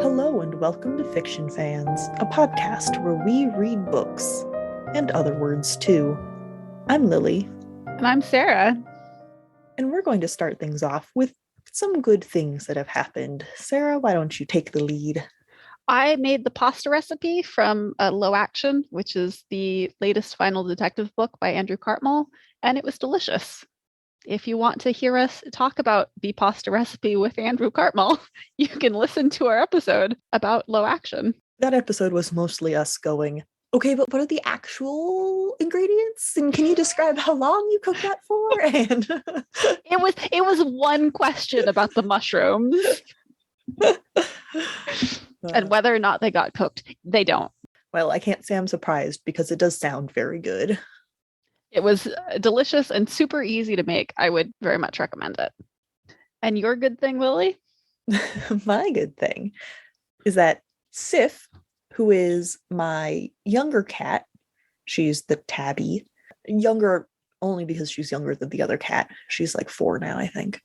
Hello and welcome to Fiction Fans, a podcast where we read books, and other words too. I'm Lily. And I'm Sarah. And we're going to start things off with some good things that have happened. Sarah, why don't you take the lead? I made the pasta recipe from Low Action, which is the latest final detective book by Andrew Cartmel, and it was delicious. If you want to hear us talk about the pasta recipe with Andrew Cartmel, you can listen to our episode about Low Action. That episode was mostly us going, okay, but what are the actual ingredients? And can you describe how long you cooked that for? And it was one question about the mushrooms and whether or not they got cooked. They don't. Well, I can't say I'm surprised because it does sound very good. It was delicious and super easy to make. I would very much recommend it. And your good thing, Lily? My good thing is that Sif, who is my younger cat, she's the tabby, younger only because she's younger than the other cat. She's like 4 now, I think.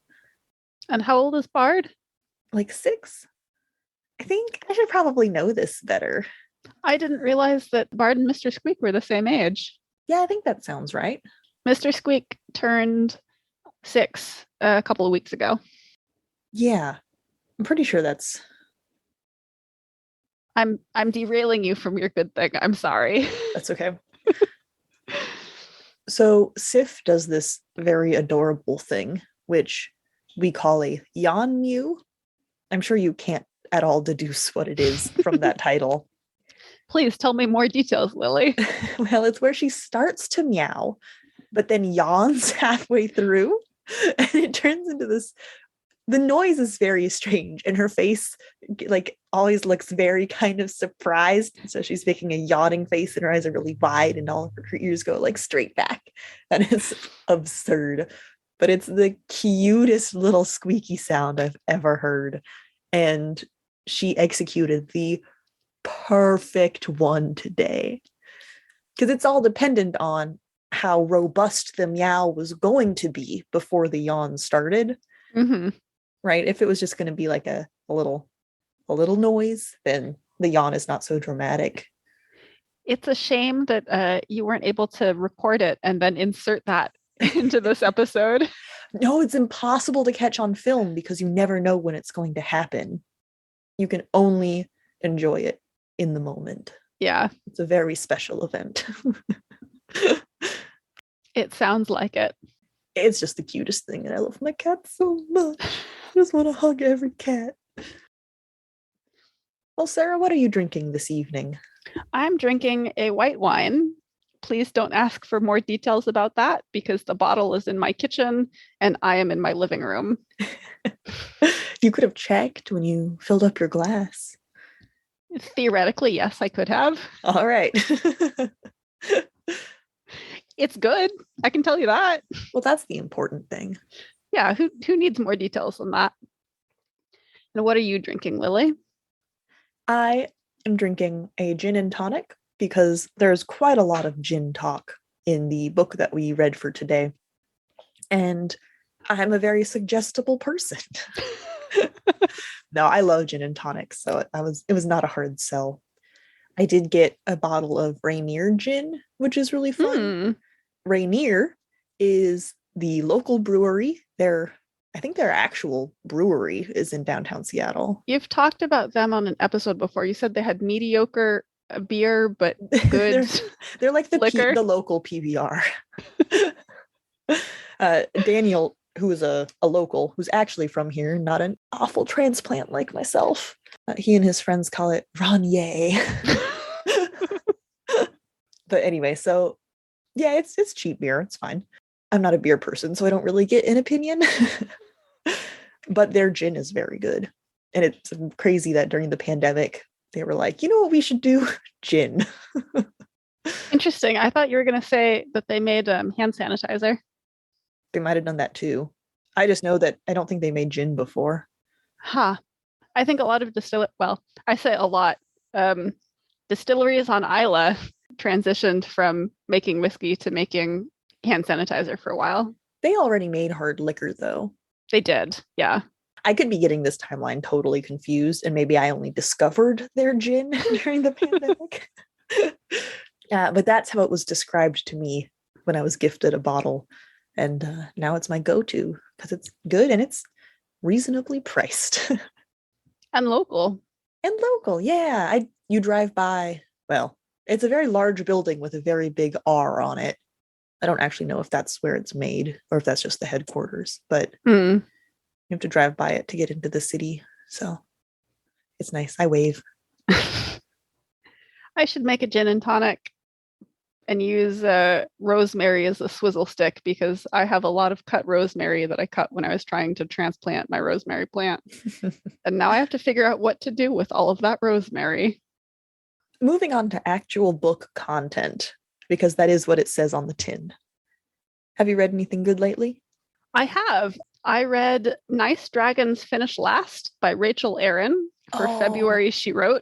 And how old is Bard? Like 6. I think I should probably know this better. I didn't realize that Bard and Mr. Squeak were the same age. Yeah, I think that sounds right. Mr. Squeak turned 6 a couple of weeks ago. Yeah, I'm pretty sure that's... I'm derailing you from your good thing. I'm sorry. That's okay. So Sif does this very adorable thing, which we call a yawn mew. I'm sure you can't at all deduce what it is from that title. Please tell me more details, Lily. Well, it's where she starts to meow, but then yawns halfway through, and it turns into this. The noise is very strange, and her face, like, always looks very kind of surprised. So she's making a yawning face, and her eyes are really wide, and all of her ears go like straight back, and it's absurd. But it's the cutest little squeaky sound I've ever heard, and she executed the perfect one today, because it's all dependent on how robust the meow was going to be before the yawn started. Mm-hmm. Right? If it was just going to be like a little noise, then the yawn is not so dramatic. It's a shame that you weren't able to record it and then insert that into this episode. No, it's impossible to catch on film because you never know when it's going to happen. You can only enjoy it in the moment. Yeah. It's a very special event. It sounds like it. It's just the cutest thing, and I love my cat so much. I just want to hug every cat. Well, Sarah, what are you drinking this evening? I'm drinking a white wine. Please don't ask for more details about that because the bottle is in my kitchen and I am in my living room. You could have checked when you filled up your glass. Theoretically, yes, I could have. All right. It's good. I can tell you that. Well, that's the important thing. Yeah, who needs more details than that? And what are you drinking, Lily? I am drinking a gin and tonic because there's quite a lot of gin talk in the book that we read for today. And I'm a very suggestible person. No, I love gin and tonic, so it was not a hard sell. I did get a bottle of Rainier gin, which is really fun. Rainier is the local brewery. I think their actual brewery is in downtown Seattle. You've talked about them on an episode before. You said they had mediocre beer, but good they're like liquor. The local PBR. Daniel, who is a local, who's actually from here, not an awful transplant like myself. He and his friends call it Rainier. But anyway, so yeah, it's cheap beer. It's fine. I'm not a beer person, so I don't really get an opinion. But their gin is very good. And it's crazy that during the pandemic, they were like, you know what we should do? Gin. Interesting. I thought you were going to say that they made hand sanitizer. They might have done that too. I just know that I don't think they made gin before. Huh. I think a lot of I say a lot. Distilleries on Isla transitioned from making whiskey to making hand sanitizer for a while. They already made hard liquor, though. They did, yeah. I could be getting this timeline totally confused, and maybe I only discovered their gin during the pandemic. But that's how it was described to me when I was gifted a bottle. And now it's my go-to because it's good and it's reasonably priced. And local. And local, yeah. You drive by, well, it's a very large building with a very big R on it. I don't actually know if that's where it's made or if that's just the headquarters, but you have to drive by it to get into the city. So it's nice. I wave. I should make a gin and tonic and use rosemary as a swizzle stick because I have a lot of cut rosemary that I cut when I was trying to transplant my rosemary plant. And now I have to figure out what to do with all of that rosemary. Moving on to actual book content, because that is what it says on the tin. Have you read anything good lately? I have. I read Nice Dragons Finish Last by Rachel Aaron for February She Wrote.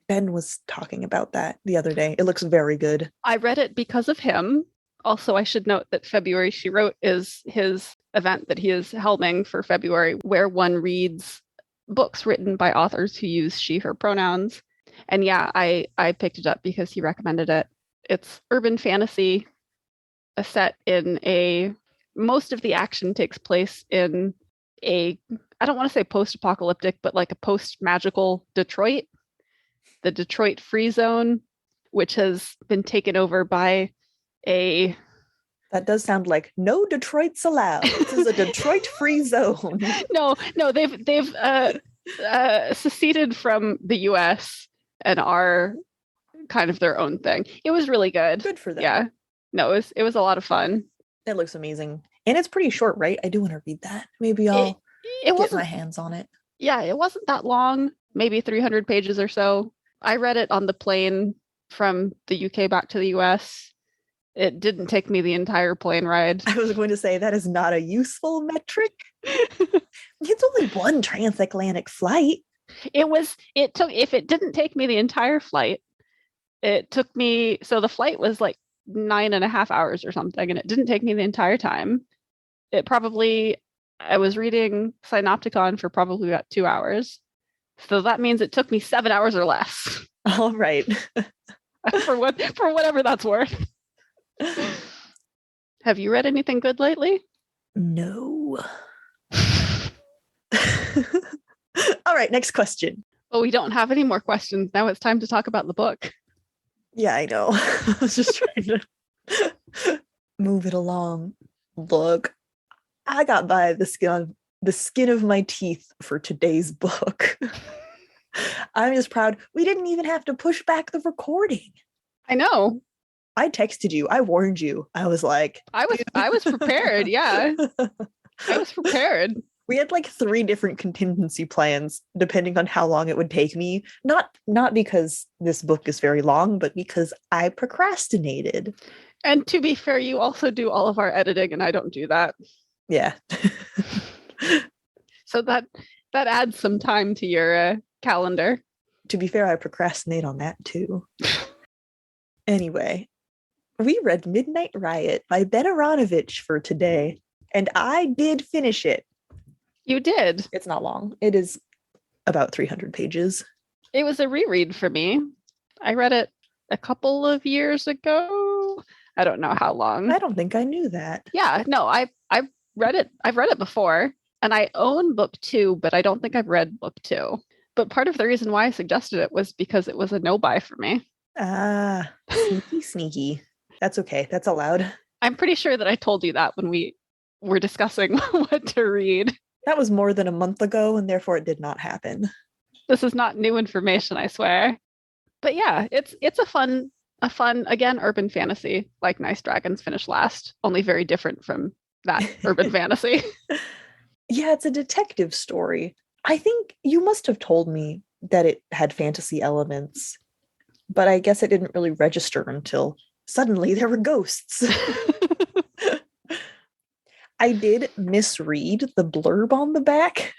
Ben was talking about that the other day. It looks very good. I read it because of him. Also, I should note that February She Wrote is his event that he is helming for February, where one reads books written by authors who use she, her pronouns. And yeah, I picked it up because he recommended it. It's urban fantasy, a set in most of the action takes place in I don't want to say post-apocalyptic, but like a post-magical Detroit. The Detroit Free Zone, which has been taken over by That does sound like no Detroit's allowed. This is a Detroit Free Zone. No, they've seceded from the U.S. and are kind of their own thing. It was really good. Good for them. Yeah. No, it was a lot of fun. It looks amazing. And it's pretty short, right? I do want to read that. Maybe I'll get my hands on it. Yeah, it wasn't that long, maybe 300 pages or so. I read it on the plane from the UK back to the US. It didn't take me the entire plane ride. I was going to say that is not a useful metric. It's only one transatlantic flight. If it didn't take me the entire flight, it took me, so the flight was like 9.5 hours or something, and it didn't take me the entire time. I was reading Synopticon for probably about 2 hours. So that means it took me 7 hours or less. All right. for whatever that's worth. Have you read anything good lately? No. All right, next question. Well, we don't have any more questions. Now it's time to talk about the book. Yeah, I know. I was just trying to move it along. Look, I got by the skin of my teeth for today's book. I'm just proud. We didn't even have to push back the recording. I know. I texted you. I warned you. I was like, I was prepared. Yeah. I was prepared. We had like 3 different contingency plans depending on how long it would take me. Not because this book is very long, but because I procrastinated. And to be fair, you also do all of our editing and I don't do that. Yeah. So that adds some time to your calendar. To be fair, I procrastinate on that too. Anyway, we read Midnight Riot by Ben Aaronovitch for today, and I did finish it. You did. It's not long. It is about 300 pages. It was a reread for me. I read it a couple of years ago. I don't know how long. I don't think I knew that. Yeah, no, I've read it. I've read it before, and I own book 2, but I don't think I've read book 2. But part of the reason why I suggested it was because it was a no-buy for me. Ah, sneaky. That's okay. That's allowed. I'm pretty sure that I told you that when we were discussing what to read. That was more than a month ago, and therefore it did not happen. This is not new information, I swear. But yeah, it's a fun, again, urban fantasy, like Nice Dragons Finish Last, only very different from that urban fantasy. Yeah, it's a detective story. I think you must have told me that it had fantasy elements, but I guess it didn't really register until suddenly there were ghosts. I did misread the blurb on the back.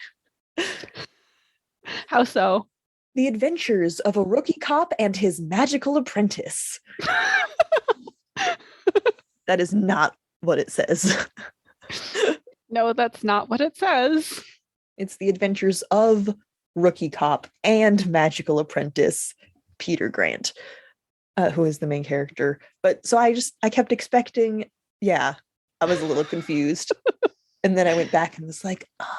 How so? The adventures of a rookie cop and his magical apprentice. That is not what it says. No, that's not what it says. It's the adventures of rookie cop and magical apprentice Peter Grant, who is the main character. But so I kept expecting, I was a little confused. And then I went back and was like, oh.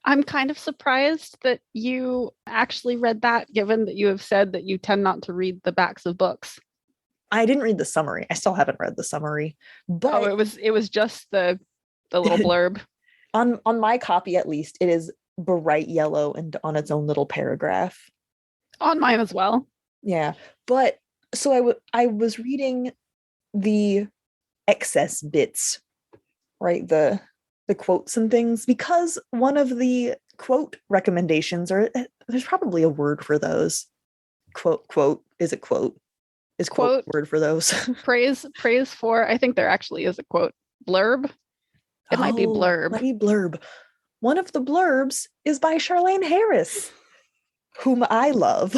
I'm kind of surprised that you actually read that, given that you have said that you tend not to read the backs of books. I didn't read the summary. I still haven't read the summary. But it was just the little blurb. On my copy, at least, it is bright yellow and on its own little paragraph. On mine as well. Yeah. But so I was reading the excess bits, right? The quotes and things, because one of the quote recommendations, or there's probably a word for those. Quote. Is it quote? Is quote word for those? praise for, I think there actually is a quote. Blurb? It might be blurb. Might be blurb. One of the blurbs is by Charlaine Harris, whom I love.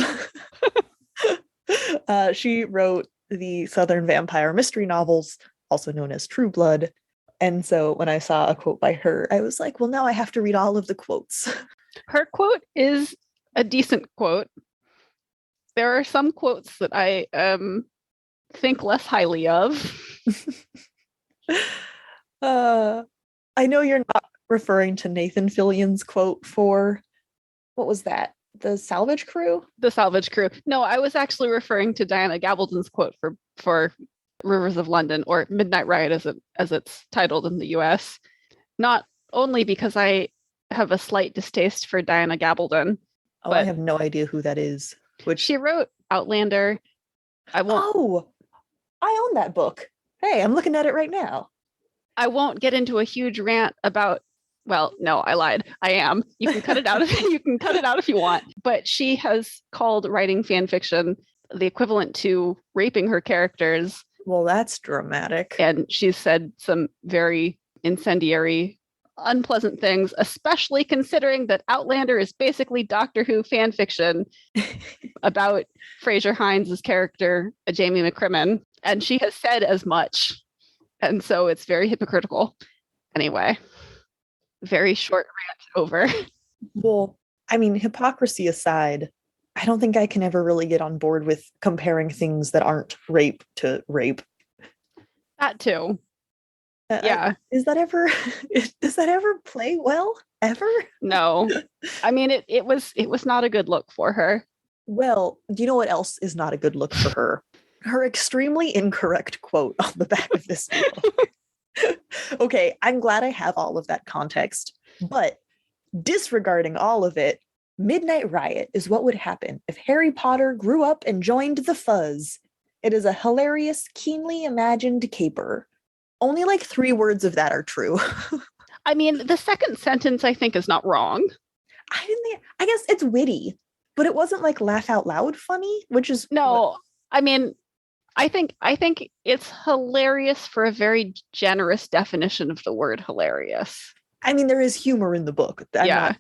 She wrote the Southern Vampire mystery novels, also known as True Blood. And so when I saw a quote by her, I was like, well, now I have to read all of the quotes. Her quote is a decent quote. There are some quotes that I think less highly of. I know you're not referring to Nathan Fillion's quote for, what was that? The Salvage Crew? The Salvage Crew. No, I was actually referring to Diana Gabaldon's quote for Rivers of London, or Midnight Riot as it's titled in the US. Not only because I have a slight distaste for Diana Gabaldon. Oh, I have no idea who that is. Which she wrote Outlander. I own that book. Hey, I'm looking at it right now. I won't get into a huge rant about, well, no, I lied. I am. You can cut it out if you want. But she has called writing fan fiction the equivalent to raping her characters. Well, that's dramatic. And she's said some very incendiary, unpleasant things, especially considering that Outlander is basically Doctor Who fan fiction about Fraser Hines' character, Jamie McCrimmon. And she has said as much. And so it's very hypocritical. Anyway, very short rant over. Well, I mean, hypocrisy aside, I don't think I can ever really get on board with comparing things that aren't rape to rape. That too. Yeah. Does that ever play well? Ever? No. I mean, it was not a good look for her. Well, do you know what else is not a good look for her? Her extremely incorrect quote on the back of this book. Okay, I'm glad I have all of that context, but disregarding all of it, Midnight Riot is what would happen if Harry Potter grew up and joined the Fuzz. It is a hilarious, keenly imagined caper. Only like 3 words of that are true. I mean, the second sentence I think is not wrong. I guess it's witty, but it wasn't like laugh out loud funny, which is no. I mean, I think it's hilarious for a very generous definition of the word hilarious. I mean, there is humor in the book. And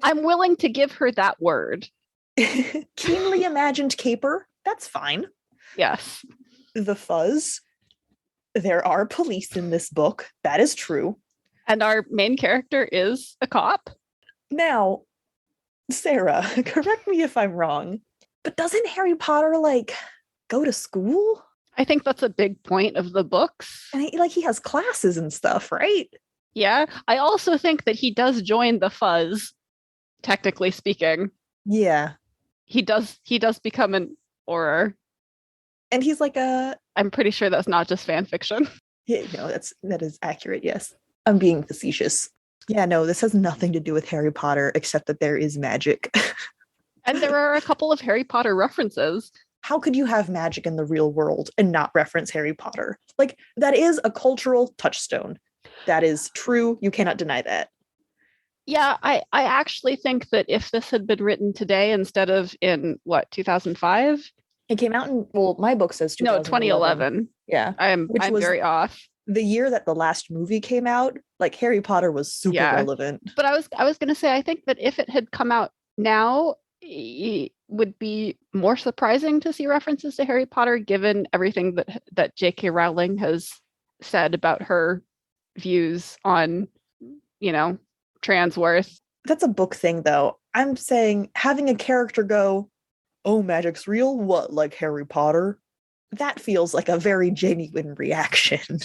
I'm willing to give her that word. Keenly imagined caper. That's fine. Yes. The Fuzz. There are police in this book. That is true. And our main character is a cop. Now, Sarah, correct me if I'm wrong, but doesn't Harry Potter go to school? I think that's a big point of the books. And he has classes and stuff, right? Yeah. I also think that he does join the Fuzz, technically speaking. Yeah. He does become an Auror. And he's I'm pretty sure that's not just fan fiction. Yeah, no, that is accurate, yes. I'm being facetious. Yeah, no, this has nothing to do with Harry Potter, except that there is magic. And there are a couple of Harry Potter references. How could you have magic in the real world and not reference Harry Potter? That is a cultural touchstone. That is true. You cannot deny that. Yeah, I actually think that if this had been written today instead of in, 2005? It came out in, my book says 2011. No, 2011. Yeah. I'm very off. The year that the last movie came out, Harry Potter was super relevant. But I was going to say, I think that if it had come out now, it would be more surprising to see references to Harry Potter, given everything that J.K. Rowling has said about her views on, Transworth. That's a book thing, though. I'm saying having a character go, oh, magic's real? What, like Harry Potter? That feels like a very genuine reaction.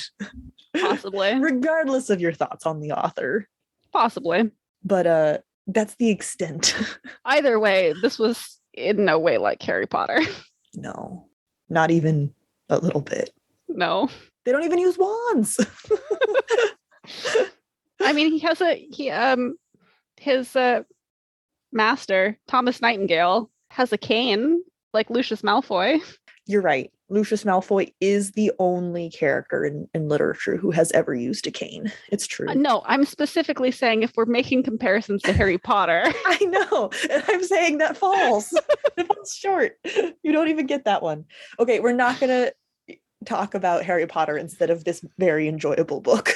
Possibly. Regardless of your thoughts on the author. Possibly. But that's the extent. Either way, this was in no way like Harry Potter. No, not even a little bit. No. They don't even use wands. I mean, his master, Thomas Nightingale, has a cane like Lucius Malfoy. You're right. Lucius Malfoy is the only character in literature who has ever used a cane. It's true. No, I'm specifically saying if we're making comparisons to Harry Potter. I know. And I'm saying that falls. It falls short. You don't even get that one. Okay, we're not going to talk about Harry Potter instead of this very enjoyable book.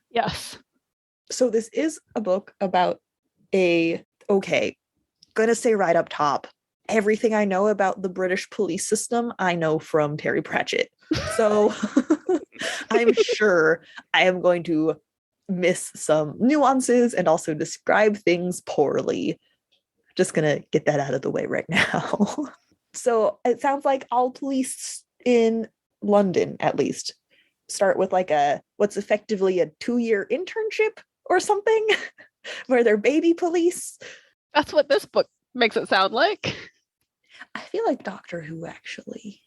Yes. So this is a book about gonna say right up top, everything I know about the British police system, I know from Terry Pratchett. So I'm sure I am going to miss some nuances and also describe things poorly. Just gonna get that out of the way right now. So it sounds like all police in London, at least, start with like what's effectively a 2-year internship or something, where they're baby police. That's what this book makes it sound like. I feel like Doctor Who actually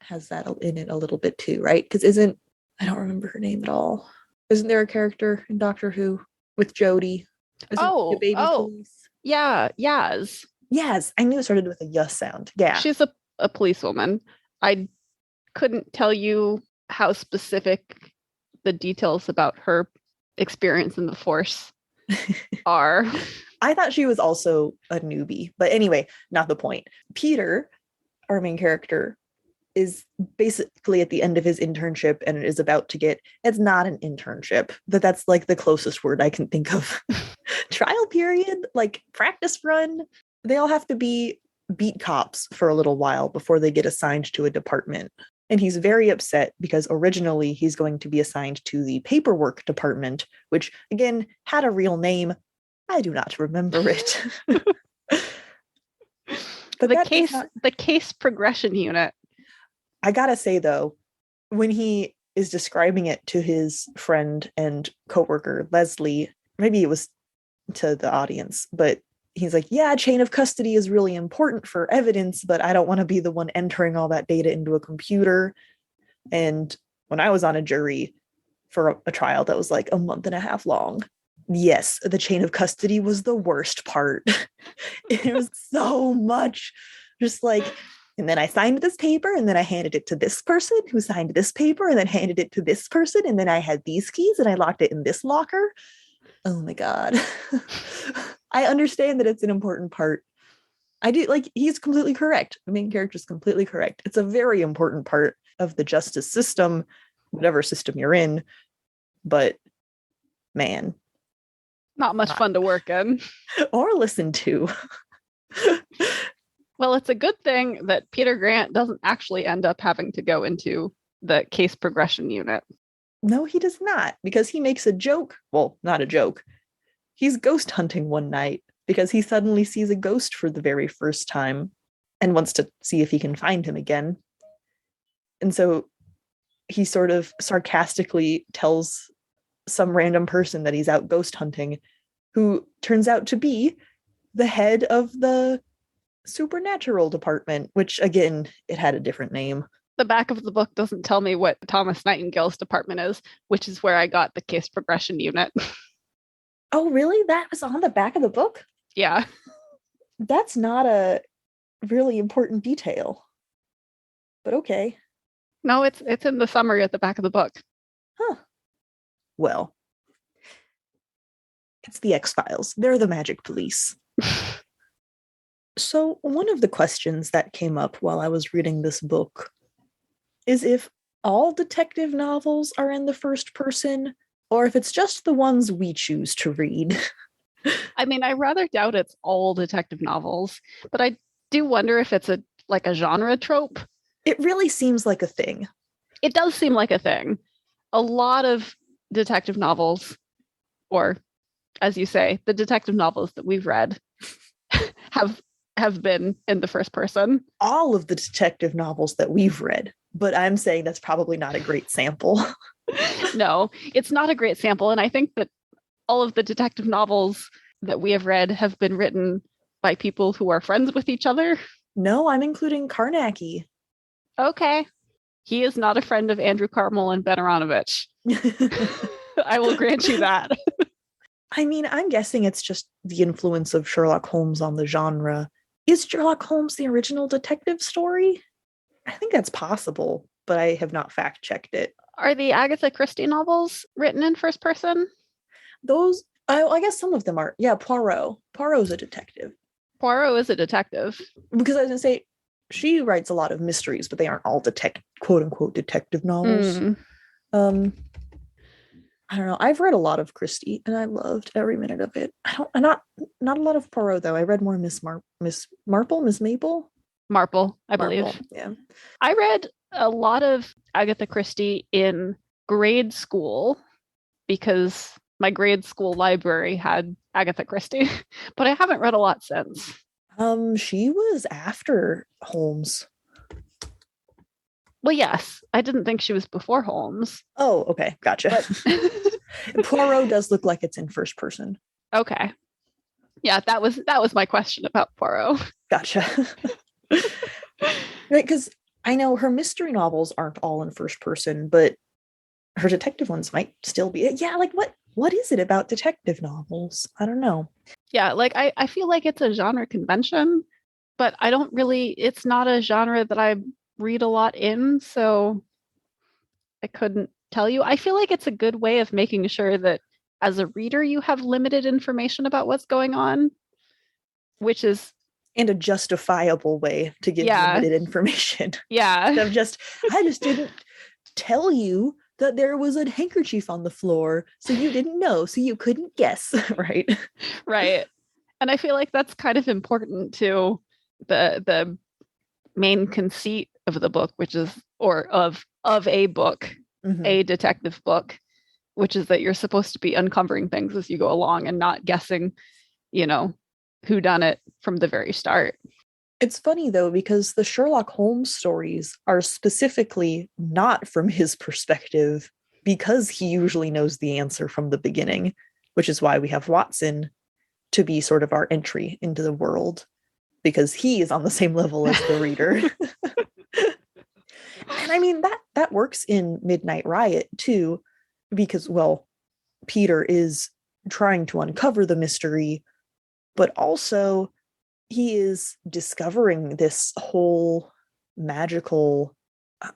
has that in it a little bit too, right? Because I don't remember her name at all. Isn't there a character in Doctor Who with Jodie? Police? Yeah, Yaz. Yes, I knew it started with a yes sound. Yeah. She's a policewoman. I couldn't tell you how specific the details about her experience in the Force are. I thought she was also a newbie, but anyway, not the point. Peter, our main character, is basically at the end of his internship and is about to get, it's not an internship, but that's like the closest word I can think of. Trial period, like practice run. They all have to be beat cops for a little while before they get assigned to a department. And he's very upset because originally he's going to be assigned to the paperwork department, which again had a real name. I do not remember it. But the case progression unit. I gotta say though, when he is describing it to his friend and coworker Leslie, maybe it was to the audience, but he's like, yeah, chain of custody is really important for evidence, but I don't want to be the one entering all that data into a computer. And when I was on a jury for a trial that was like a month and a half long, yes, the chain of custody was the worst part. It was so much just like, and then I signed this paper and then I handed it to this person who signed this paper and then handed it to this person. And then I had these keys and I locked it in this locker. Oh my God. I understand that it's an important part. I do, like, he's completely correct. The main character is completely correct. It's a very important part of the justice system, whatever system you're in. But man, not much fun to work in. Or listen to. Well, it's a good thing that Peter Grant doesn't actually end up having to go into the case progression unit. No, he does not, because he makes a joke. Well, not a joke. He's ghost hunting one night because he suddenly sees a ghost for the very first time and wants to see if he can find him again. And so he sort of sarcastically tells some random person that he's out ghost hunting, who turns out to be the head of the supernatural department, which again, it had a different name. The back of the book doesn't tell me what Thomas Nightingale's department is, which is where I got the case progression unit. Oh, really? That was on the back of the book? Yeah. That's not a really important detail. But okay. No, it's in the summary at the back of the book. Huh. Well, it's the X-Files. They're the magic police. So one of the questions that came up while I was reading this book is if all detective novels are in the first person, or if it's just the ones we choose to read. I mean, I rather doubt it's all detective novels, but I do wonder if it's a genre trope. It really seems like a thing. It does seem like a thing. A lot of detective novels, or as you say, the detective novels that we've read have been in the first person. All of the detective novels that we've read, but I'm saying that's probably not a great sample. No, it's not a great sample. And I think that all of the detective novels that we have read have been written by people who are friends with each other. No, I'm including Carnacki. Okay. He is not a friend of Andrew Cartmel and Ben Aaronovitch. I will grant you that. I mean, I'm guessing it's just the influence of Sherlock Holmes on the genre. Is Sherlock Holmes the original detective story? I think that's possible, but I have not fact checked it. Are the Agatha Christie novels written in first person? Those, I guess some of them are. Yeah, Poirot. Poirot's a detective. Poirot is a detective. Because I was going to say, she writes a lot of mysteries, but they aren't all quote unquote detective novels. I don't know. I've read a lot of Christie and I loved every minute of it. I'm not a lot of Poirot though. I read more Miss Marple, Miss Maple. Marple, I believe. Yeah. I read a lot of Agatha Christie in grade school because my grade school library had Agatha Christie, but I haven't read a lot since. She was after Holmes. Well, yes, I didn't think she was before Holmes. Oh, okay, gotcha. Poirot does look like it's in first person. Okay, yeah, that was my question about Poirot. Gotcha. Right, because I know her mystery novels aren't all in first person, but her detective ones might still be. Yeah, like what is it about detective novels? I don't know. Yeah, like I feel like it's a genre convention, but I don't really. It's not a genre that I read a lot in, so I couldn't tell you. I feel like it's a good way of making sure that as a reader you have limited information about what's going on, which is and a justifiable way to give limited information. Yeah. I just didn't tell you that there was a handkerchief on the floor, so you didn't know, so you couldn't guess, right? Right. And I feel like that's kind of important to the main conceit of the book, which is, or of a book, a detective book, which is that you're supposed to be uncovering things as you go along and not guessing, who done it from the very start. It's funny though, because the Sherlock Holmes stories are specifically not from his perspective, because he usually knows the answer from the beginning, which is why we have Watson to be sort of our entry into the world, because he is on the same level as the reader. And I mean, that works in Midnight Riot too, because, well, Peter is trying to uncover the mystery, but also he is discovering this whole magical,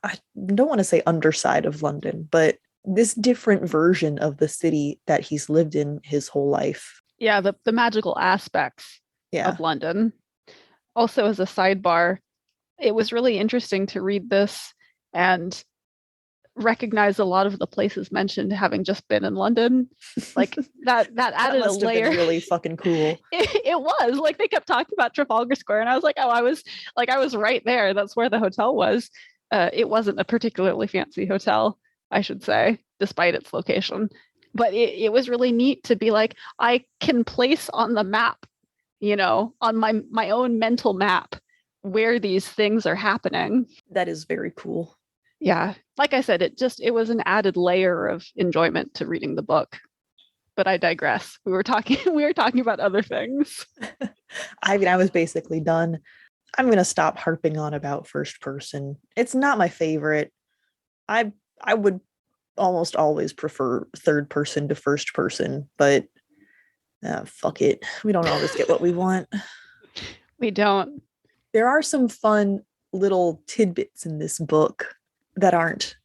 I don't want to say underside of London, but this different version of the city that he's lived in his whole life. Yeah, the magical aspects of London. Also, as a sidebar, it was really interesting to read this and recognize a lot of the places mentioned having just been in London. Like that added must a layer. Have been really fucking cool. It was like they kept talking about Trafalgar Square, and I was like, oh, I was right there. That's where the hotel was. It wasn't a particularly fancy hotel, I should say, despite its location. But it was really neat to be like, I can place on the map, on my own mental map, where these things are happening. That is very cool. Yeah. Like I said, it was an added layer of enjoyment to reading the book. But I digress. We were talking about other things. I mean, I was basically done. I'm going to stop harping on about first person. It's not my favorite. I would almost always prefer third person to first person, but fuck it. We don't always get what we want. We don't. There are some fun little tidbits in this book that aren't,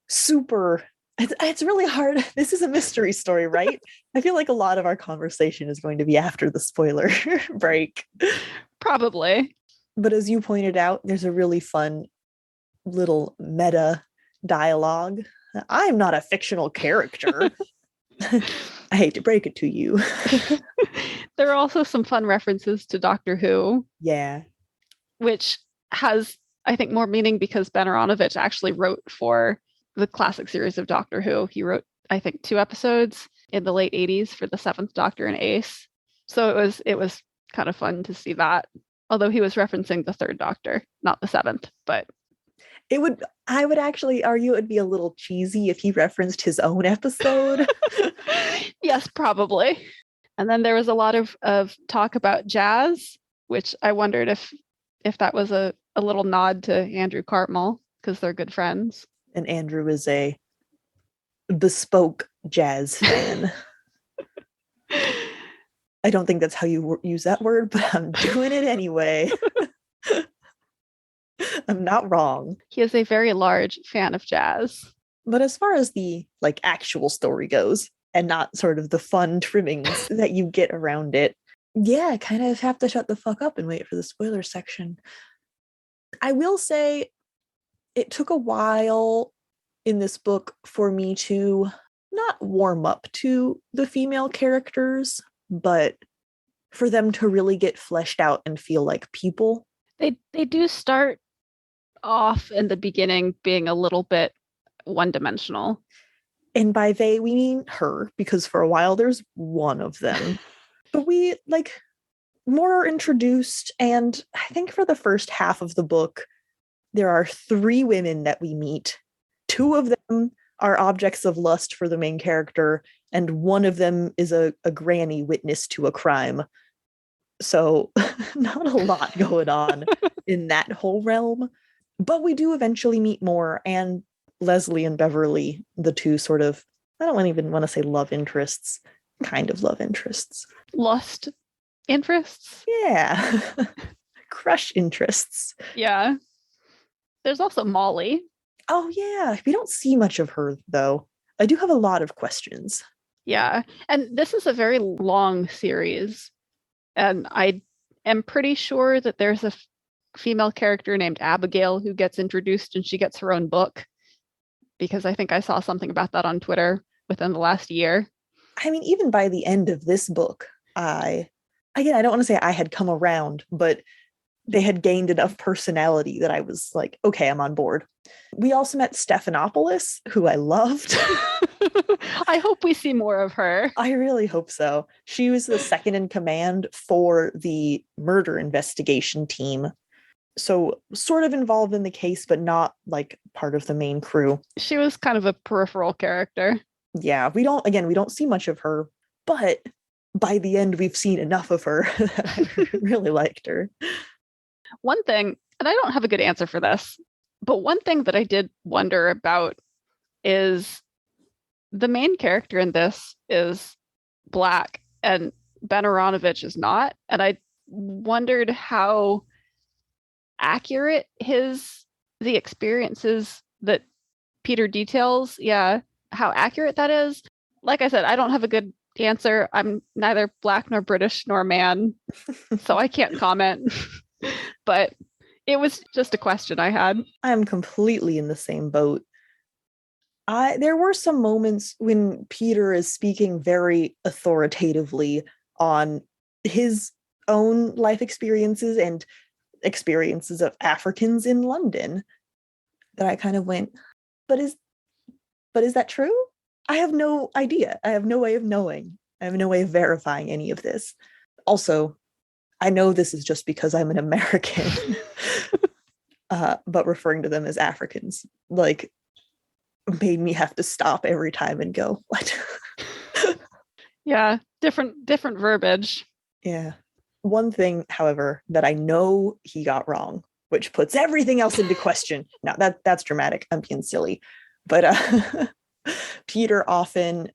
super. It's really hard. This is a mystery story, right? I feel like a lot of our conversation is going to be after the spoiler break. Probably. But as you pointed out, there's a really fun little meta dialogue. I'm not a fictional character. I hate to break it to you. There are also some fun references to Doctor Who. Yeah. Which has, I think, more meaning because Ben Aaronovitch actually wrote for the classic series of Doctor Who. He wrote, I think, 2 episodes in the late 80s for the 7th Doctor and Ace. So it was kind of fun to see that. Although he was referencing the 3rd Doctor, not the 7th, but I would actually argue it would be a little cheesy if he referenced his own episode. yes, probably. And then there was a lot of talk about jazz, which I wondered if that was a little nod to Andrew Cartmel, because they're good friends. And Andrew is a bespoke jazz fan. I don't think that's how you use that word, but I'm doing it anyway. I'm not wrong. He is a very large fan of jazz. But as far as the actual story goes, and not sort of the fun trimmings that you get around it, yeah, kind of have to shut the fuck up and wait for the spoiler section. I will say it took a while in this book for me to not warm up to the female characters, but for them to really get fleshed out and feel like people. They do start off in the beginning being a little bit one-dimensional. And by they, we mean her, because for a while there's one of them. But we, more are introduced, and I think for the first half of the book, there are 3 women that we meet. 2 of them are objects of lust for the main character, and one of them is a granny witness to a crime. So not a lot going on in that whole realm. But we do eventually meet more, and Leslie and Beverly, the 2 sort of, I don't even want to say love interests, kind of love interests. Lust interests? Yeah. Crush interests. Yeah. There's also Molly. Oh, yeah. We don't see much of her, though. I do have a lot of questions. Yeah. And this is a very long series. And I am pretty sure that there's a female character named Abigail who gets introduced, and she gets her own book, because I think I saw something about that on Twitter within the last year. I mean, even by the end of this book, I don't want to say I had come around, but they had gained enough personality that I was like, okay, I'm on board. We also met Stephanopoulos, who I loved. I hope we see more of her. I really hope so. She was the second in command for the murder investigation team. So sort of involved in the case, but not part of the main crew. She was kind of a peripheral character. Yeah, we don't see much of her, but by the end, we've seen enough of her that I really liked her. One thing, and I don't have a good answer for this, but one thing that I did wonder about is the main character in this is Black and Ben Aaronovitch is not. And I wondered how accurate the experiences that Peter details, how accurate that is. Like I said, I don't have a good answer. I'm neither Black nor British nor man, so I can't comment. But it was just a question I had. I'm completely in the same boat. There were some moments when Peter is speaking very authoritatively on his own life experiences and experiences of Africans in London that I kind of went, but is that true? I have no idea. I have no way of knowing. I have no way of verifying any of this. Also, I know this is just because I'm an American, but referring to them as Africans, made me have to stop every time and go, what? Yeah, different verbiage. Yeah. One thing, however, that I know he got wrong, which puts everything else into question. Now that's dramatic. I'm being silly. But Peter often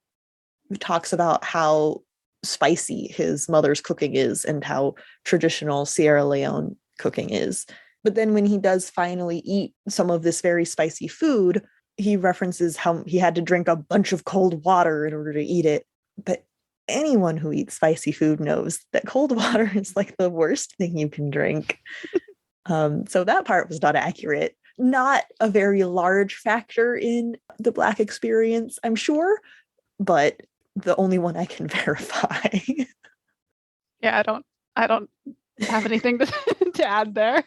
talks about how spicy his mother's cooking is and how traditional Sierra Leone cooking is. But then when he does finally eat some of this very spicy food, he references how he had to drink a bunch of cold water in order to eat it. But anyone who eats spicy food knows that cold water is the worst thing you can drink. So that part was not accurate. Not a very large factor in the Black experience, I'm sure, but the only one I can verify. Yeah, I don't have anything to add there.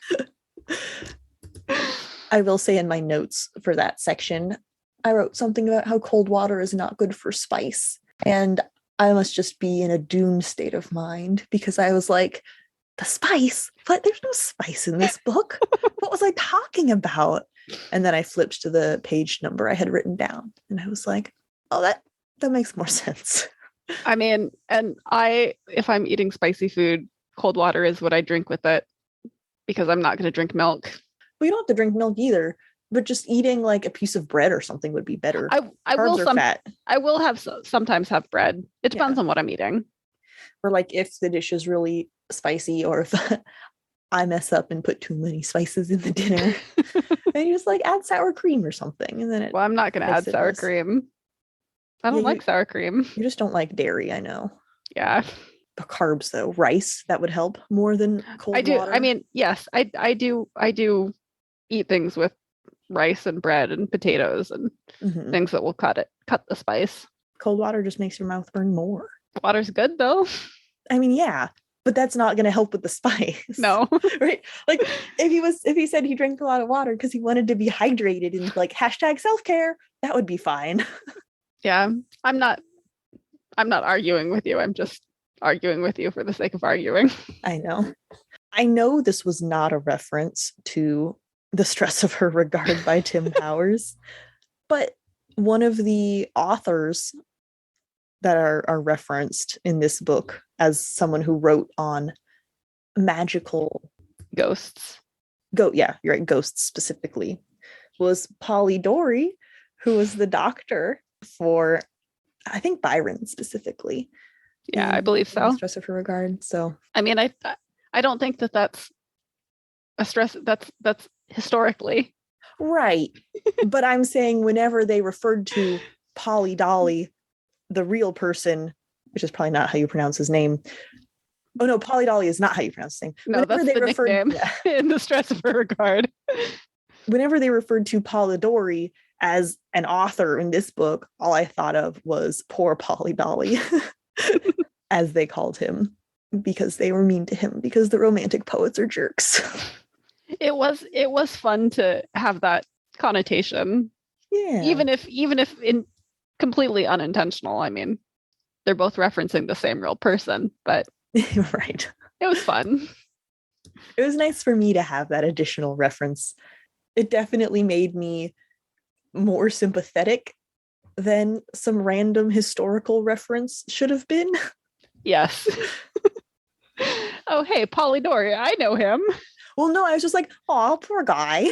I will say in my notes for that section, I wrote something about how cold water is not good for spice. And I must just be in a doomed state of mind because I was like, the spice? But there's no spice in this book. What was I talking about? And then I flipped to the page number I had written down. And I was like, oh, that makes more sense. I mean, and if I'm eating spicy food, cold water is what I drink with it because I'm not going to drink milk. Well, you don't have to drink milk either, but just eating like a piece of bread or something would be better. I will fat. I will sometimes have bread. It depends on what I'm eating. Or like if the dish is really spicy, or if I mess up and put too many spices in the dinner, then you just like add sour cream or something, and then I'm not going to add sour cream. I don't like sour cream. You just don't like dairy, I know. Yeah. The carbs though, rice, that would help more than cold water. I mean, yes, I do eat things with rice and bread and potatoes and things that will cut the spice. Cold water just makes your mouth burn more. Water's good though. I mean, yeah, but that's not going to help with the spice. No. Right? Like if he said he drank a lot of water because he wanted to be hydrated and like hashtag self-care, that would be fine. Yeah. I'm not arguing with you. I'm just arguing with you for the sake of arguing. I know this was not a reference to The Stress of Her Regard by Tim Powers, but one of the authors that are referenced in this book as someone who wrote on magical ghosts. Yeah, you're right, ghosts specifically, was Polidori, who was the doctor for, I think, Byron specifically. Yeah, I believe so. Stress of Her Regard. So I mean, I don't think that's a stress that's historically right. But I'm saying whenever they referred to Polly Dolly, the real person, which is probably not how you pronounce his name. Oh no, Polly Dolly is not how you pronounce his name. No, whenever that's the nickname in The Stress of Her Regard. Whenever they referred to Polidori as an author in this book, all I thought of was poor Polly Dolly, as they called him, because they were mean to him, because the romantic poets are jerks. It was fun to have that connotation. Yeah. Even if in completely unintentional. I mean, they're both referencing the same real person, but right. It was fun. It was nice for me to have that additional reference. It definitely made me more sympathetic than some random historical reference should have been. Yes. Oh, hey, Polidori, I know him. Well, no, I was just like, oh, poor guy.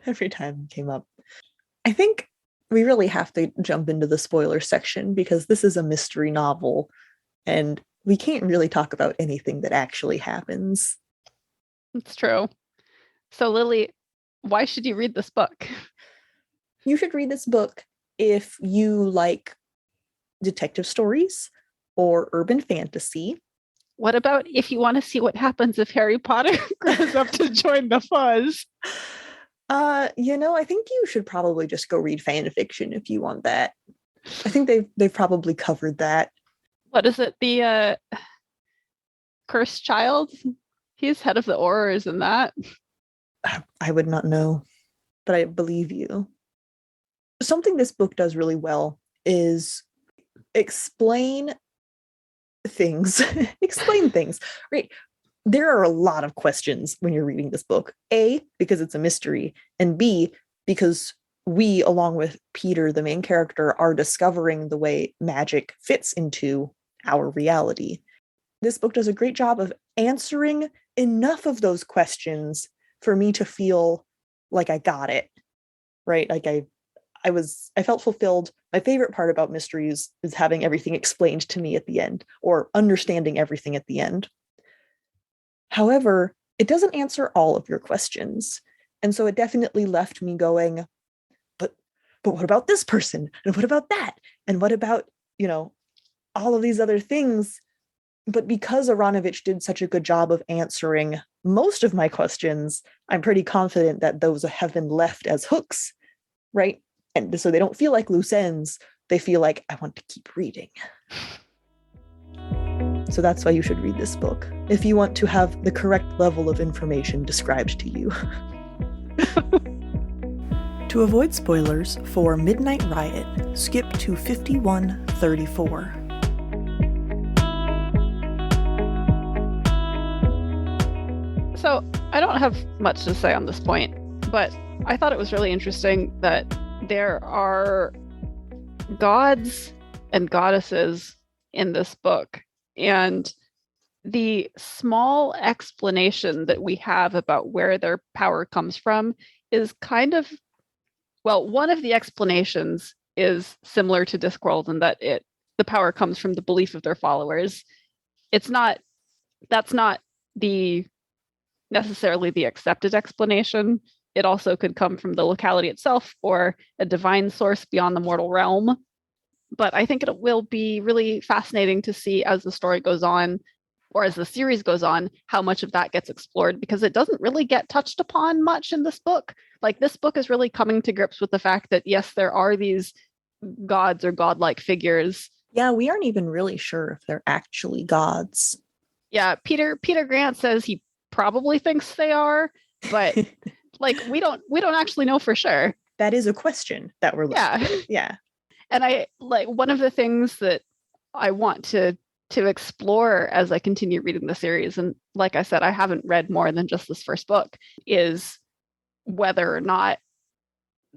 Every time it came up. I think we really have to jump into the spoiler section because this is a mystery novel and we can't really talk about anything that actually happens. It's true. So, Lily, why should you read this book? You should read this book if you like detective stories or urban fantasy. What about if you want to see what happens if Harry Potter grows up to join the fuzz? I think you should probably just go read fan fiction if you want that. I think they've probably covered that. What is it? The Cursed Child? He's head of the Aurors in that. I would not know, but I believe you. Something this book does really well is explain things. Explain things, right? There are a lot of questions when you're reading this book. A, because it's a mystery, and B, because we, along with Peter, the main character, are discovering the way magic fits into our reality. This book does a great job of answering enough of those questions for me to feel like I got it, right? Like I felt fulfilled. My favorite part about mysteries is having everything explained to me at the end, or understanding everything at the end. However, it doesn't answer all of your questions. And so it definitely left me going, but what about this person? And what about that? And what about, all of these other things? But because Aaronovitch did such a good job of answering most of my questions, I'm pretty confident that those have been left as hooks, right? And so they don't feel like loose ends. They feel like, I want to keep reading. So that's why you should read this book, if you want to have the correct level of information described to you. To avoid spoilers for Midnight Riot, skip to 5134. So I don't have much to say on this point, but I thought it was really interesting that there are gods and goddesses in this book, and the small explanation that we have about where their power comes from is kind of, well, one of the explanations is similar to Discworld in that the power comes from the belief of their followers. That's not necessarily the accepted explanation. It also could come from the locality itself or a divine source beyond the mortal realm. But I think it will be really fascinating to see as the story goes on, or as the series goes on, how much of that gets explored, because it doesn't really get touched upon much in this book. Like, this book is really coming to grips with the fact that, yes, there are these gods or godlike figures. Yeah, we aren't even really sure if they're actually gods. Yeah, Peter Grant says he probably thinks they are, but like we don't actually know for sure. That is a question that we're looking at. Yeah. And I like, one of the things that I want to explore as I continue reading the series, and like I said, I haven't read more than just this first book, is whether or not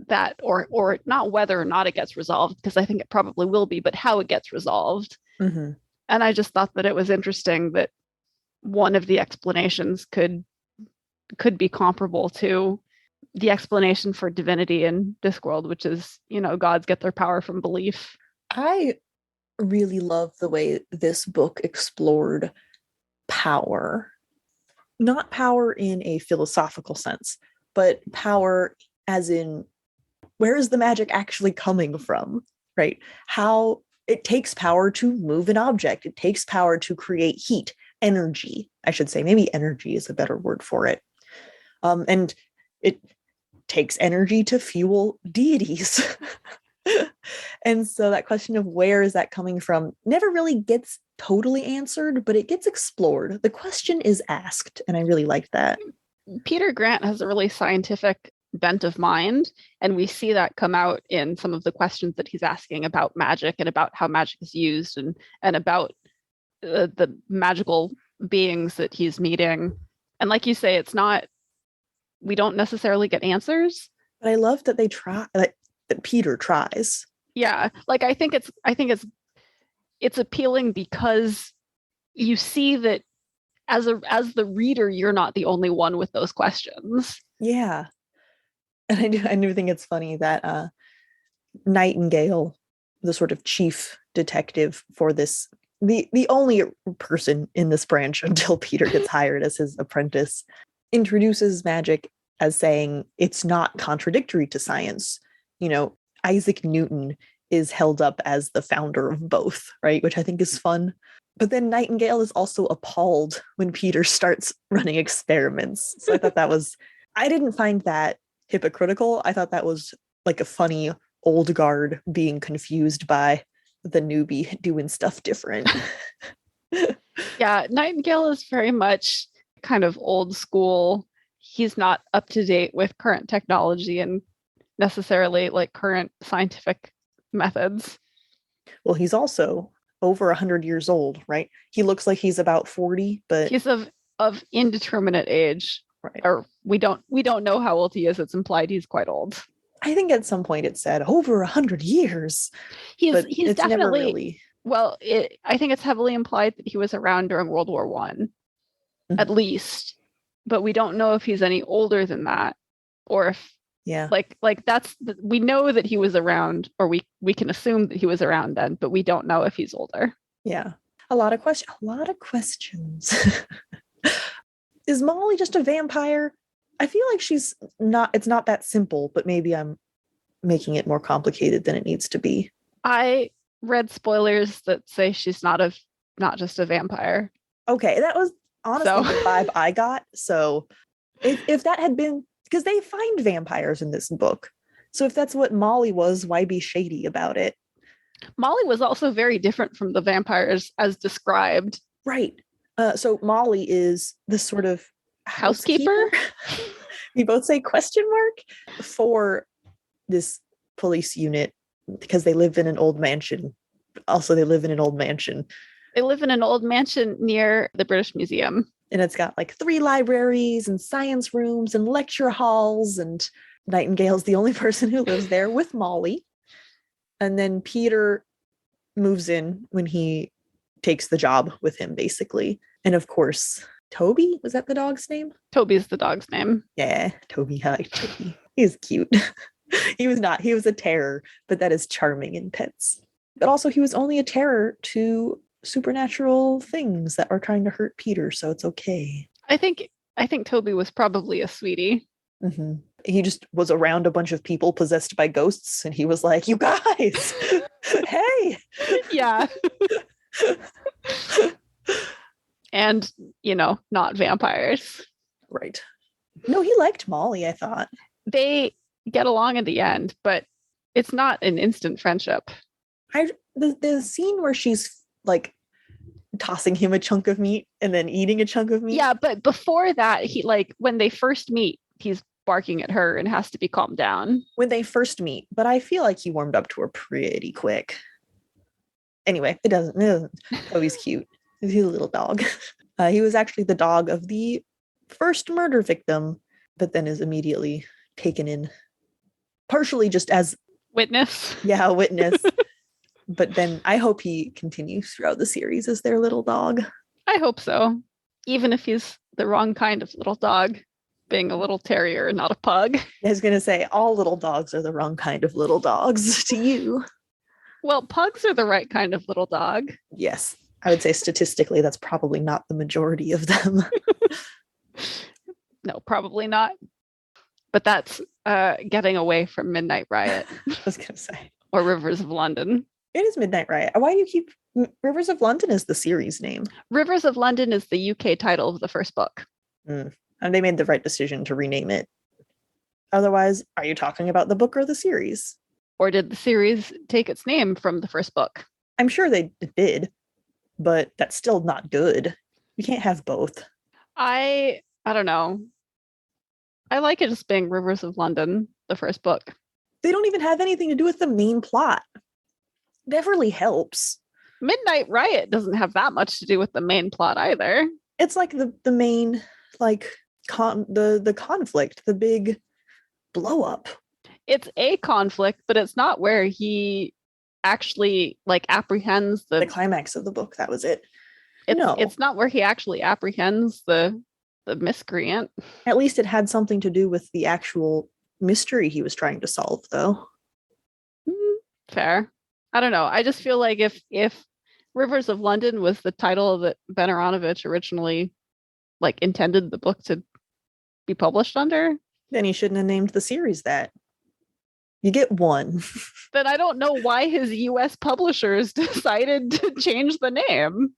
that, or not whether or not it gets resolved, because I think it probably will be, but how it gets resolved. Mm-hmm. And I just thought that it was interesting that one of the explanations could be comparable to the explanation for divinity in Discworld, which is, gods get their power from belief. I really love the way this book explored power. Not power in a philosophical sense, but power as in, where is the magic actually coming from, right? How it takes power to move an object. It takes power to create heat. Energy, I should say. Maybe energy is a better word for it. And it takes energy to fuel deities. And so that question of where is that coming from never really gets totally answered, but it gets explored. The question is asked, and I really like that. Peter Grant has a really scientific bent of mind, and we see that come out in some of the questions that he's asking about magic and about how magic is used, and about the magical beings that he's meeting. And like you say, we don't necessarily get answers. But I love that they try, that Peter tries. Yeah, like I think it's appealing because you see that as the reader, you're not the only one with those questions. Yeah. And I do think it's funny that Nightingale, the sort of chief detective for this, the only person in this branch until Peter gets hired as his apprentice, introduces magic as saying it's not contradictory to science. Isaac Newton is held up as the founder of both, right? Which I think is fun. But then Nightingale is also appalled when Peter starts running experiments. So I thought I didn't find that hypocritical. I thought that was like a funny old guard being confused by the newbie doing stuff different. Yeah, Nightingale is very much kind of old school. He's not up to date with current technology and necessarily like current scientific methods. Well, he's also over 100 years old, right? He looks like he's about 40, but he's of indeterminate age. Right. Or we don't know how old he is. It's implied he's quite old. I think at some point it said over 100 years. He's definitely never really. Well, I think it's heavily implied that he was around during World War I, at least. But we don't know if he's any older than that, or if like that's we know that he was around, or we can assume that he was around then, but we don't know if he's older. Yeah, a lot of questions. Is Molly just a vampire? I feel like she's not. It's not that simple, but maybe I'm making it more complicated than it needs to be. I read spoilers that say she's not just a vampire. Okay, that was honestly the vibe I got. So if that had been, because they find vampires in this book, so if that's what Molly was, why be shady about it? Molly was also very different from the vampires as described. So Molly is this sort of housekeeper. We both say question mark for this police unit because they live in an old mansion. Also, they live in an old mansion. They live in an old mansion near the British Museum. And it's got like 3 libraries and science rooms and lecture halls. And Nightingale's the only person who lives there with Molly. And then Peter moves in when he takes the job with him, basically. And of course, Toby, was that the dog's name? Toby's the dog's name. Yeah, Toby. I like Toby. He's cute. He was a terror, but that is charming in pets. But also he was only a terror to supernatural things that are trying to hurt Peter, so it's okay. I think Toby was probably a sweetie. Mm-hmm. He just was around a bunch of people possessed by ghosts, and he was like, "You guys, hey!" Yeah. And not vampires. Right. No, he liked Molly, I thought. They get along in the end, but it's not an instant friendship. The scene where she's like tossing him a chunk of meat and then eating a chunk of meat. Yeah, but before that, he when they first meet, he's barking at her and has to be calmed down. When they first meet, but I feel like he warmed up to her pretty quick. Anyway, it doesn't. Oh, he's cute. He's a little dog. He was actually the dog of the first murder victim, but then is immediately taken in, partially just as witness. Yeah, witness. But then I hope he continues throughout the series as their little dog. I hope so. Even if he's the wrong kind of little dog, being a little terrier, not a pug. I was going to say, all little dogs are the wrong kind of little dogs to you. Well, pugs are the right kind of little dog. Yes. I would say statistically, that's probably not the majority of them. No, probably not. But that's getting away from Midnight Riot. I was going to say. Or Rivers of London. It is Midnight Riot. Why do you keep... Rivers of London is the series name. Rivers of London is the UK title of the first book. And they made the right decision to rename it. Otherwise, are you talking about the book or the series? Or did the series take its name from the first book? I'm sure they did, but that's still not good. You can't have both. I don't know. I like it just being Rivers of London, the first book. They don't even have anything to do with the main plot. Neverly helps. Midnight Riot doesn't have that much to do with the main plot either. It's like the main, like, the conflict, the big blow up. It's a conflict, but it's not where he actually apprehends the climax of the book. That was it. It's not where he actually apprehends the miscreant. At least it had something to do with the actual mystery he was trying to solve, though. Fair. I don't know. I just feel like if Rivers of London was the title that Ben Aaronovitch originally intended the book to be published under, then he shouldn't have named the series that. You get one. Then I don't know why his US publishers decided to change the name.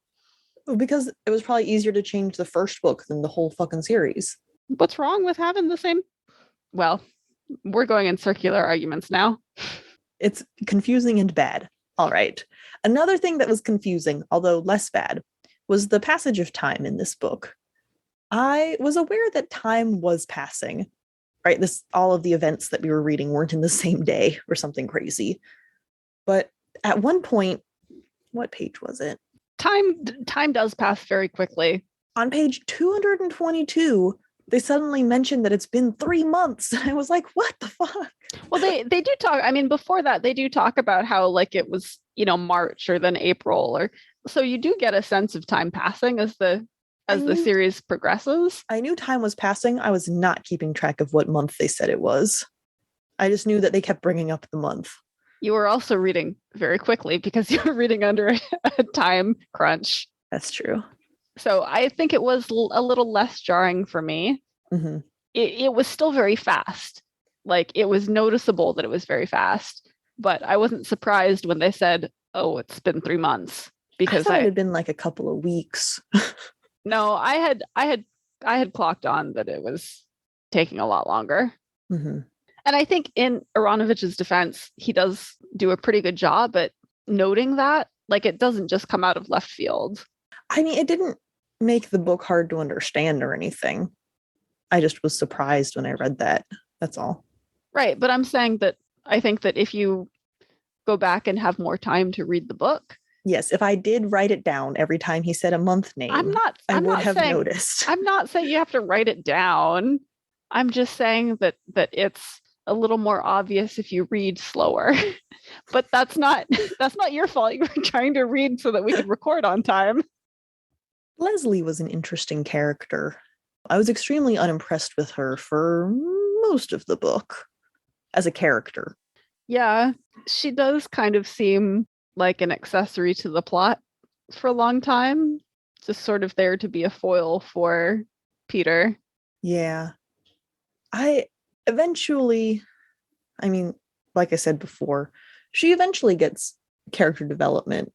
Well, because it was probably easier to change the first book than the whole fucking series. What's wrong with having the same? Well, we're going in circular arguments now. It's confusing and bad. All right. Another thing that was confusing, although less bad, was the passage of time in this book. I was aware that time was passing. Right? All of the events that we were reading weren't in the same day or something crazy. But at one point, what page was it? Time does pass very quickly. On page 222, they suddenly mentioned that it's been 3 months. I was like, what the fuck? Well, they do talk. I mean, before that, they do talk about how it was, March or then April, or so you do get a sense of time passing as the series progresses. I knew time was passing. I was not keeping track of what month they said it was. I just knew that they kept bringing up the month. You were also reading very quickly because you were reading under a time crunch. That's true. So I think it was a little less jarring for me. Mm-hmm. It was still very fast. It was noticeable that it was very fast, but I wasn't surprised when they said, "Oh, it's been 3 months," because I thought it had been a couple of weeks. No, I had clocked on that it was taking a lot longer. Mm-hmm. And I think in Aaronovitch's defense, he does do a pretty good job at noting that. It doesn't just come out of left field. I mean, it didn't make the book hard to understand or anything. I just was surprised when I read that. That's all. Right. But I'm saying that I think that if you go back and have more time to read the book. Yes, if I did write it down every time he said a month name, I would have noticed. I'm not saying you have to write it down. I'm just saying that it's a little more obvious if you read slower. But that's not your fault. You were trying to read so that we could record on time. Leslie was an interesting character. I was extremely unimpressed with her for most of the book as a character. Yeah, she does kind of seem like an accessory to the plot for a long time. Just sort of there to be a foil for Peter. Yeah. Like I said before, she eventually gets character development.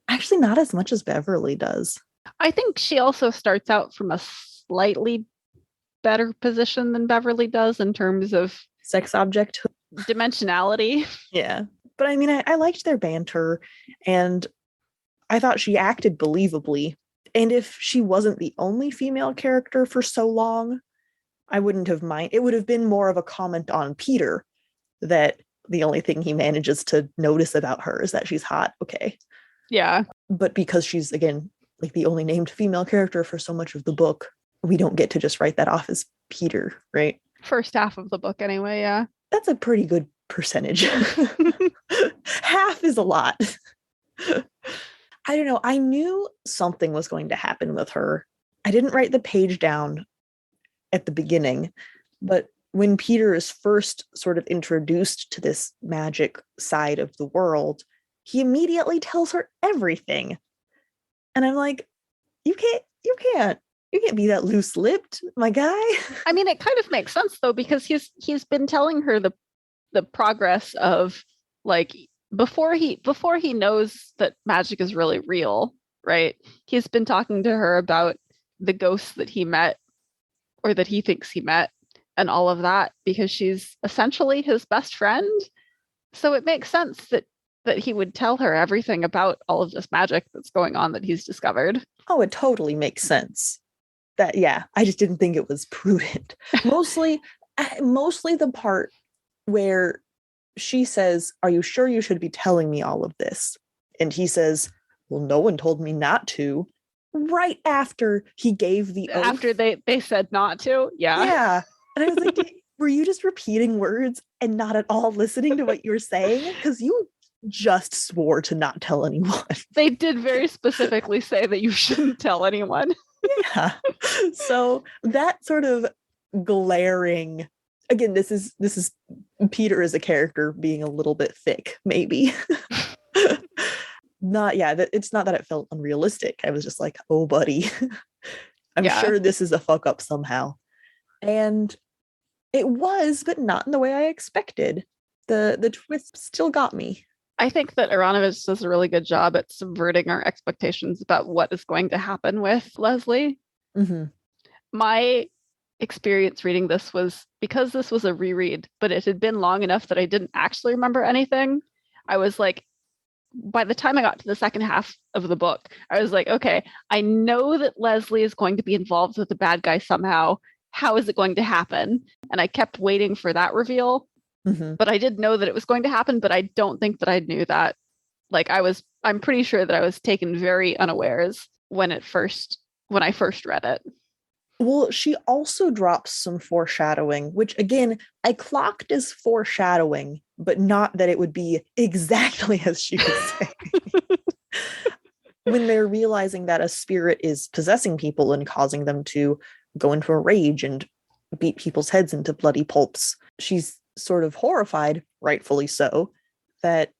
Actually, not as much as Beverly does. I think she also starts out from a slightly better position than Beverly does in terms of sex object dimensionality. Yeah. But I mean, I liked their banter, and I thought she acted believably. And if she wasn't the only female character for so long, I wouldn't have minded. It would have been more of a comment on Peter that the only thing he manages to notice about her is that she's hot. Okay. Yeah. But because she's, again, like the only named female character for so much of the book, we don't get to just write that off as Peter, right? First half of the book anyway, yeah. That's a pretty good percentage. Half is a lot. I don't know. I knew something was going to happen with her. I didn't write the page down at the beginning, but when Peter is first sort of introduced to this magic side of the world, he immediately tells her everything. And I'm like, you can't be that loose-lipped, my guy. I mean, it kind of makes sense though, because he's been telling her the progress of, like, before he knows that magic is really real, right? He's been talking to her about the ghosts that he met, or that he thinks he met, and all of that, because she's essentially his best friend. So it makes sense that he would tell her everything about all of this magic that's going on that he's discovered. Oh, it totally makes sense. That, yeah, I just didn't think it was prudent. Mostly the part where she says, "Are you sure you should be telling me all of this?" And he says, "Well, no one told me not to." Right after he gave the oath. After they said not to? Yeah. Yeah. And I was like, were you just repeating words and not at all listening to what you were saying? Because you just swore to not tell anyone. They did very specifically say that you shouldn't tell anyone. Yeah. So that sort of glaring, again, this is Peter as a character being a little bit thick, maybe. It's not that it felt unrealistic. I was just like, oh, buddy, I'm sure this is a fuck up somehow. And it was, but not in the way I expected. The twist still got me. I think that Aaronovitch does a really good job at subverting our expectations about what is going to happen with Leslie. Mm-hmm. My experience reading this was, because this was a reread, but it had been long enough that I didn't actually remember anything. I was like, by the time I got to the second half of the book, I was like, okay, I know that Leslie is going to be involved with the bad guy somehow. How is it going to happen? And I kept waiting for that reveal. Mm-hmm. But I did know that it was going to happen, but I don't think that I knew that. Like, I'm pretty sure that I was taken very unawares when I first read it. Well, she also drops some foreshadowing, which, again, I clocked as foreshadowing, but not that it would be exactly as she was saying. When they're realizing that a spirit is possessing people and causing them to go into a rage and beat people's heads into bloody pulps, she's sort of horrified, rightfully so, that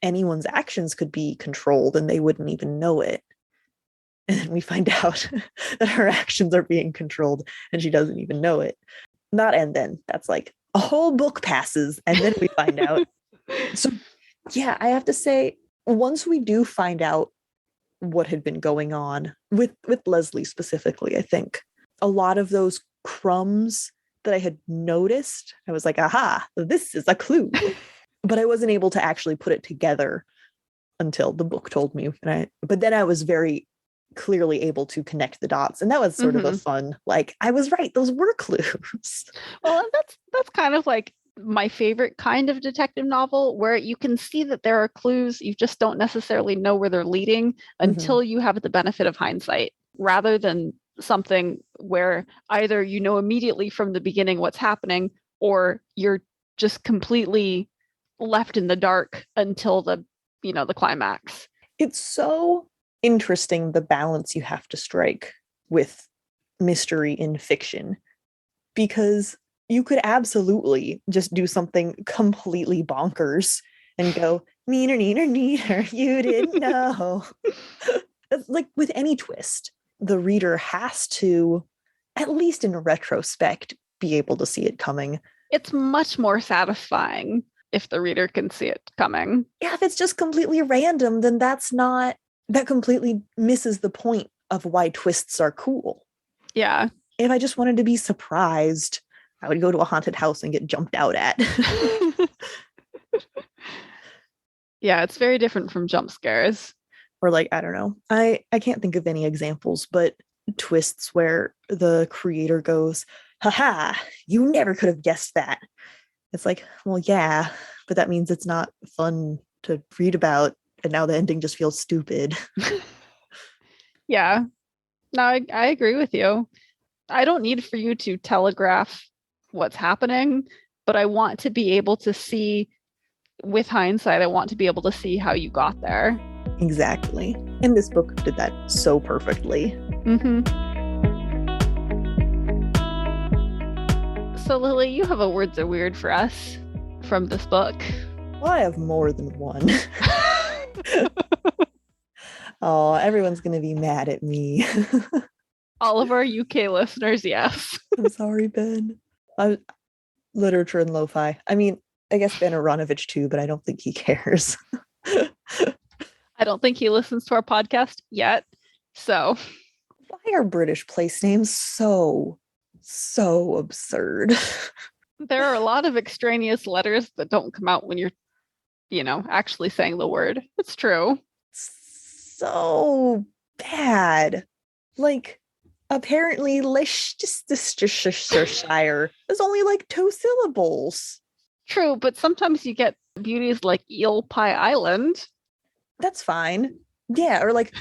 anyone's actions could be controlled and they wouldn't even know it. And then we find out that her actions are being controlled and she doesn't even know it. And then that's like a whole book passes and then we find out. So yeah, I have to say, once we do find out what had been going on with Leslie specifically, I think a lot of those crumbs that I had noticed, I was like, aha, this is a clue. But I wasn't able to actually put it together until the book told me. But then I was very clearly able to connect the dots. And that was sort of a fun, like, I was right, those were clues. Well, that's kind of like my favorite kind of detective novel, where you can see that there are clues, you just don't necessarily know where they're leading until you have the benefit of hindsight, rather than something where either you know immediately from the beginning what's happening, or you're just completely left in the dark until the climax. It's so interesting, the balance you have to strike with mystery in fiction, because you could absolutely just do something completely bonkers and go, neener, neener, neener, you didn't know. Like with any twist, the reader has to, at least in retrospect, be able to see it coming. It's much more satisfying if the reader can see it coming. Yeah, if it's just completely random, then that completely misses the point of why twists are cool. Yeah. If I just wanted to be surprised, I would go to a haunted house and get jumped out at. Yeah, it's very different from jump scares. Or like, I don't know. I can't think of any examples, but twists where the creator goes, haha, you never could have guessed that. It's like, well, yeah, but that means it's not fun to read about. And now the ending just feels stupid. Yeah. No, I agree with you. I don't need for you to telegraph what's happening, but I want to be able to see, with hindsight, I want to be able to see how you got there. Exactly. And this book did that so perfectly. So, Lily, you have a Words Are Weird for us from this book. Well, I have more than one. Oh, everyone's going to be mad at me. All of our UK listeners, yes. I'm sorry, Ben. Literature and lo-fi. I mean, I guess Ben Aaronovitch too, but I don't think he cares. I don't think he listens to our podcast yet. So why are British place names so absurd? There are a lot of extraneous letters that don't come out when you're, actually saying the word. It's true. So bad. Like, apparently Leicestershire is only like 2 syllables. True, but sometimes you get beauties like Eel Pie Island. That's fine. Yeah, or like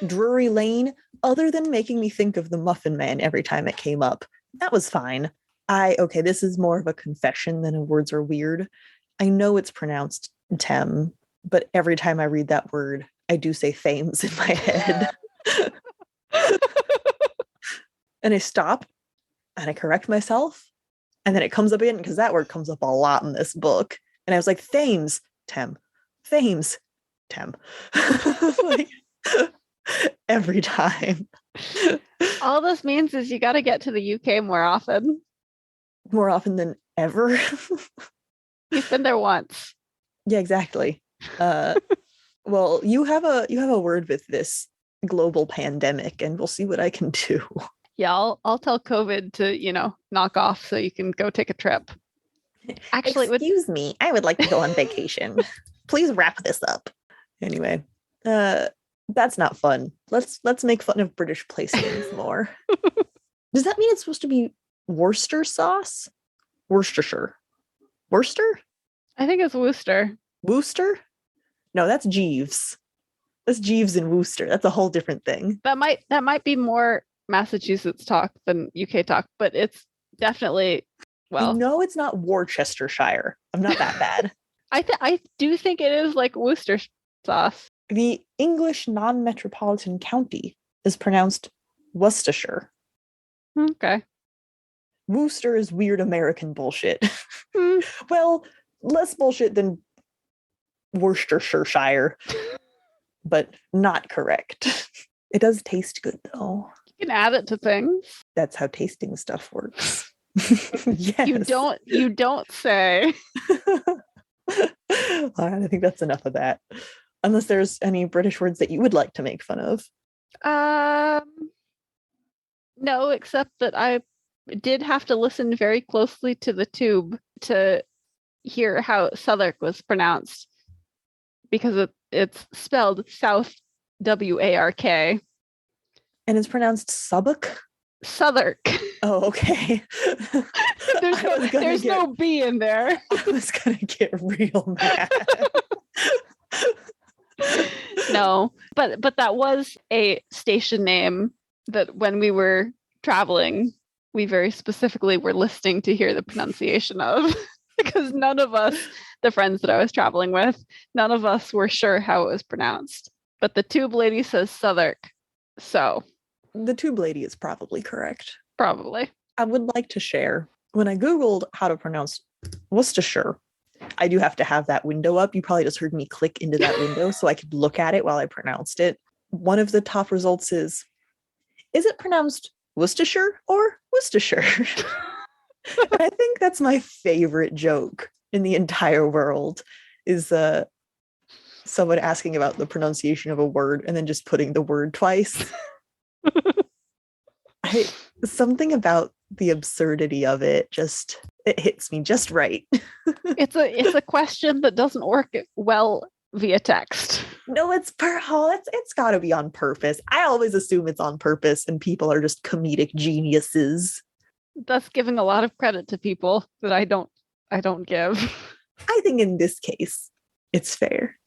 Drury Lane, other than making me think of the Muffin Man every time it came up. That was fine. This is more of a confession than a Words Are Weird. I know it's pronounced Tem, but every time I read that word, I do say Thames in my head. And I stop and I correct myself. And then it comes up again because that word comes up a lot in this book. And I was like, Thames, Tem, Thames, Tem. Like, every time. All this means is you got to get to the UK more often. More often than ever. You've been there once. Yeah, exactly. Well, you have a word with this global pandemic, and we'll see what I can do. Yeah, I'll tell COVID to, knock off so you can go take a trip. Actually, excuse me, I would like to go on vacation. Please wrap this up. Anyway, that's not fun. Let's make fun of British place names more. Does that mean it's supposed to be Worcester sauce? Worcestershire. Worcester? I think it's Wooster. Wooster? No, that's Jeeves. That's Jeeves and Wooster. That's a whole different thing. That might be more Massachusetts talk than UK talk, but it's definitely, well. No, it's not Worcestershire. I'm not that bad. I do think it is like Worcester sauce. The English non-metropolitan county is pronounced Worcestershire. Okay. Wooster is weird American bullshit. Well, less bullshit than Worcestershire, but not correct. It does taste good though. You can add it to things. That's how tasting stuff works. Yes. You don't say. All right, I think that's enough of that. Unless there's any British words that you would like to make fun of. No, except that I did have to listen very closely to the tube to hear how Southwark was pronounced, because it's spelled South Wark. And it's pronounced Subbook? Southwark. Oh, okay. There's no B in there. I was gonna get real mad. No, but that was a station name that when we were traveling, we very specifically were listening to hear the pronunciation of, because none of us, the friends that I was traveling with, none of us were sure how it was pronounced. But the tube lady says Southwark, so The tube lady is probably correct. probably. I would like to share, when I Googled how to pronounce Worcestershire, I do have to have that window up. You probably just heard me click into that window so I could look at it while I pronounced it. One of the top results is it pronounced Worcestershire or Worcestershire? I think that's my favorite joke in the entire world, is someone asking about the pronunciation of a word and then just putting the word twice. Something about the absurdity of it it hits me just right. It's a question that doesn't work well via text. No, it's got to be on purpose. I always assume it's on purpose and people are just comedic geniuses. That's giving a lot of credit to people that I don't give. I think in this case, it's fair.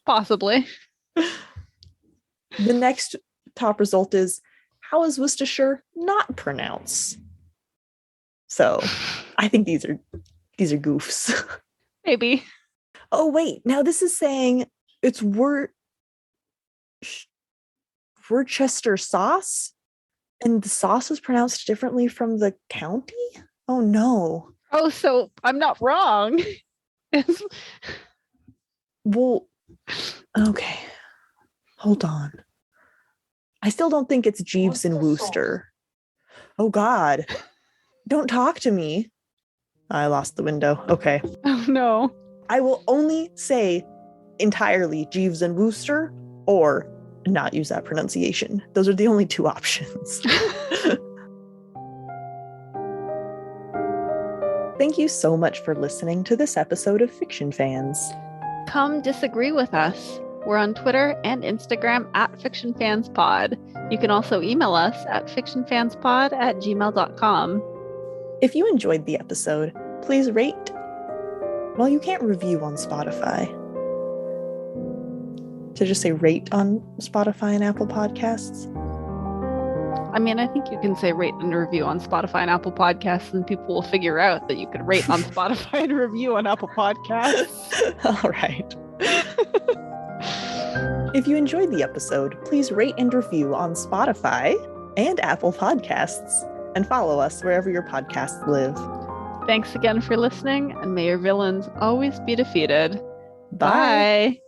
Possibly. The next top result is, how is Worcestershire not pronounced? So I think these are goofs. Maybe. Oh, wait. Now this is saying it's Worcester sauce, and the sauce is pronounced differently from the county? Oh, no. Oh, so I'm not wrong. Well, okay. Hold on. I still don't think it's Jeeves and Wooster. Oh, God. Don't talk to me. I lost the window. Okay. Oh, no. I will only say entirely Jeeves and Wooster or not use that pronunciation. Those are the only two options. Thank you so much for listening to this episode of Fiction Fans. Come disagree with us. We're on Twitter and Instagram at FictionFansPod. You can also email us at fictionfanspod@gmail.com. If you enjoyed the episode, please rate. Well, you can't review on Spotify. To just say rate on Spotify and Apple Podcasts? I mean, I think you can say rate and review on Spotify and Apple Podcasts, and people will figure out that you could rate on Spotify and review on Apple Podcasts. All right. If you enjoyed the episode, please rate and review on Spotify and Apple Podcasts, and follow us wherever your podcasts live. Thanks again for listening, and may your villains always be defeated. Bye. Bye.